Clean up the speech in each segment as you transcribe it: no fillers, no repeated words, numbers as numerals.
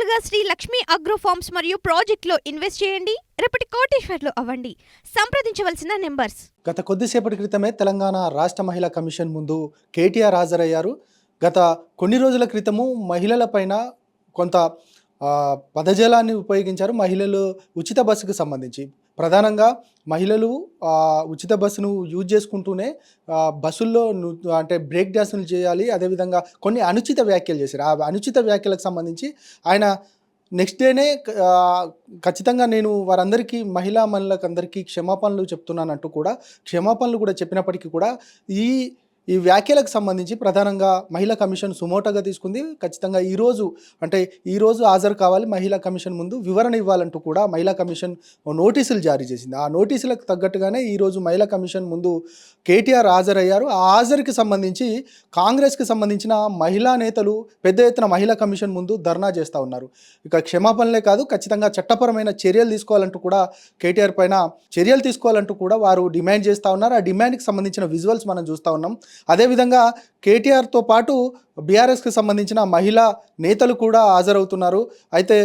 త్వరగా Shri Lakshmi agro forms మరియు ప్రాజెక్టులో ఇన్వెస్ట్ చేయండి. రేపటి కోటీశ్వర్లు అవ్వండి. సంప్రదించవలసిన నెంబర్స్. గత కొద్దిసేపటి క్రితమే తెలంగాణ రాష్ట్ర మహిళా కమిషన్ ముందు కేటీఆర్ హాజరయ్యారు. గత కొన్ని రోజుల క్రితము మహిళలపైన కొంత పదజాలాన్ని ఉపయోగించారు. మహిళలు ఉచిత బస్సుకు సంబంధించి ప్రధానంగా మహిళలు ఉచిత బస్సును యూజ్ చేసుకుంటూనే బస్సుల్లో అంటే బ్రేక్ డాన్సులు చేయాలి, అదేవిధంగా కొన్ని అనుచిత వ్యాఖ్యలు చేశారు. ఆ అనుచిత వ్యాఖ్యలకు సంబంధించి ఆయన నెక్స్ట్ డేనే ఖచ్చితంగా నేను వారందరికీ మహిళలకు అందరికీ క్షమాపణలు చెప్తున్నానంటూ కూడా క్షమాపణలు కూడా చెప్పినప్పటికీ కూడా ఈ వ్యాఖ్యలకు సంబంధించి ప్రధానంగా మహిళా కమిషన్ సుమోటోగా తీసుకుంది. ఖచ్చితంగా ఈరోజు హాజరు కావాలి, మహిళా కమిషన్ ముందు వివరణ ఇవ్వాలంటూ కూడా మహిళా కమిషన్ నోటీసులు జారీ చేసింది. ఆ నోటీసులకు తగ్గట్టుగానే ఈరోజు మహిళా కమిషన్ ముందు కేటీఆర్ హాజరయ్యారు. ఆ హాజరుకి సంబంధించి కాంగ్రెస్కి సంబంధించిన మహిళా నేతలు పెద్ద ఎత్తున మహిళా కమిషన్ ముందు ధర్నా చేస్తూ ఉన్నారు. ఇక క్షమాపణలే కాదు, ఖచ్చితంగా చట్టపరమైన చర్యలు తీసుకోవాలంటూ కూడా కేటీఆర్ పైన చర్యలు తీసుకోవాలంటూ కూడా వారు డిమాండ్ చేస్తూ ఉన్నారు. ఆ డిమాండ్కి సంబంధించిన విజువల్స్ మనం చూస్తూ ఉన్నాం. అదేవిధంగా కేటీఆర్తో పాటు బీఆర్ఎస్కి సంబంధించిన మహిళా నేతలు కూడా హాజరవుతున్నారు. అయితే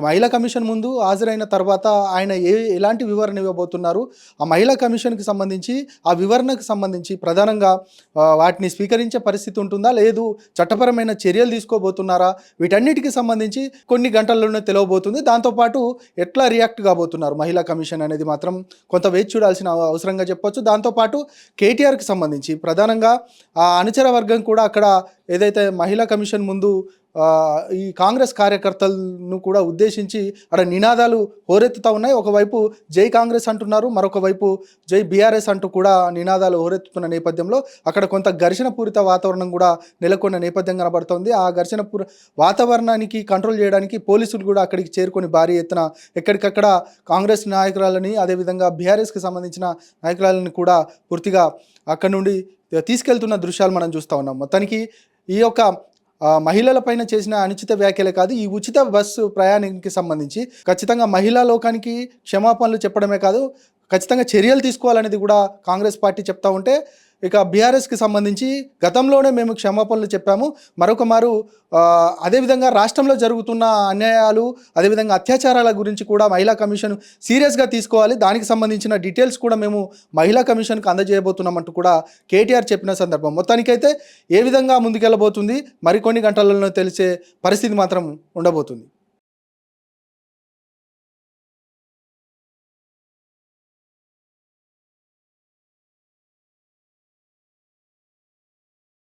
మహిళా కమిషన్ ముందు హాజరైన తర్వాత ఆయన ఎలాంటి వివరణ ఇవ్వబోతున్నారు, ఆ మహిళా కమిషన్కి సంబంధించి ఆ వివరణకు సంబంధించి ప్రధానంగా వాటిని స్వీకరించే పరిస్థితి ఉంటుందా, లేదు చట్టపరమైన చర్యలు తీసుకోబోతున్నారా, వీటన్నిటికి సంబంధించి కొన్ని గంటల్లోనే తెలియబోతుంది. దాంతోపాటు ఎట్లా రియాక్ట్ కాబోతున్నారు మహిళా కమిషన్ అనేది మాత్రం కొంత వేచి చూడాల్సిన అవసరంగా చెప్పొచ్చు. దాంతోపాటు కేటీఆర్కి సంబంధించి ప్రధానంగా ఆ అనుచర వర్గం కూడా అక్కడ ఏదైతే మహిళా కమిషన్ ముందు ఈ కాంగ్రెస్ కార్యకర్తలను కూడా ఉద్దేశించి అక్కడ నినాదాలు హోరెత్తుతూ ఉన్నాయి. ఒకవైపు జై కాంగ్రెస్ అంటున్నారు, మరొక వైపు జై బీఆర్ఎస్ అంటూ కూడా నినాదాలు హోరెత్తుతున్న నేపథ్యంలో అక్కడ కొంత ఘర్షణ పూరిత వాతావరణం కూడా నెలకొన్న నేపథ్యం కనబడుతోంది. ఆ ఘర్షణ వాతావరణానికి కంట్రోల్ చేయడానికి పోలీసులు కూడా అక్కడికి చేరుకొని భారీ ఎత్తున ఎక్కడికక్కడ కాంగ్రెస్ నాయకురాలని, అదేవిధంగా బీఆర్ఎస్కి సంబంధించిన నాయకురాలని కూడా పూర్తిగా అక్కడ నుండి తీసుకెళ్తున్న దృశ్యాలు మనం చూస్తూ ఉన్నాం. మొత్తానికి ఈ యొక్క మహిళలపైన చేసిన అనుచిత వ్యాఖ్యలే కాదు, ఈ ఉచిత బస్సు ప్రయాణానికి సంబంధించి ఖచ్చితంగా మహిళా లోకానికి క్షమాపణలు చెప్పడమే కాదు, ఖచ్చితంగా చర్యలు తీసుకోవాలనేది కూడా కాంగ్రెస్ పార్టీ చెప్తా ఉంటే, ఇక బీఆర్ఎస్కి సంబంధించి గతంలోనే మేము క్షమాపణలు చెప్పాము, మరొక మారు అదేవిధంగా రాష్ట్రంలో జరుగుతున్న అన్యాయాలు, అదేవిధంగా అత్యాచారాల గురించి కూడా మహిళా కమిషన్ సీరియస్గా తీసుకోవాలి, దానికి సంబంధించిన డీటెయిల్స్ కూడా మేము మహిళా కమిషన్కి అందజేయబోతున్నామంటూ కూడా కేటీఆర్ చెప్పిన సందర్భం. మొత్తానికైతే ఏ విధంగా ముందుకెళ్ళబోతుంది మరికొన్ని గంటలలో తెలిసే పరిస్థితి మాత్రం ఉండబోతుంది.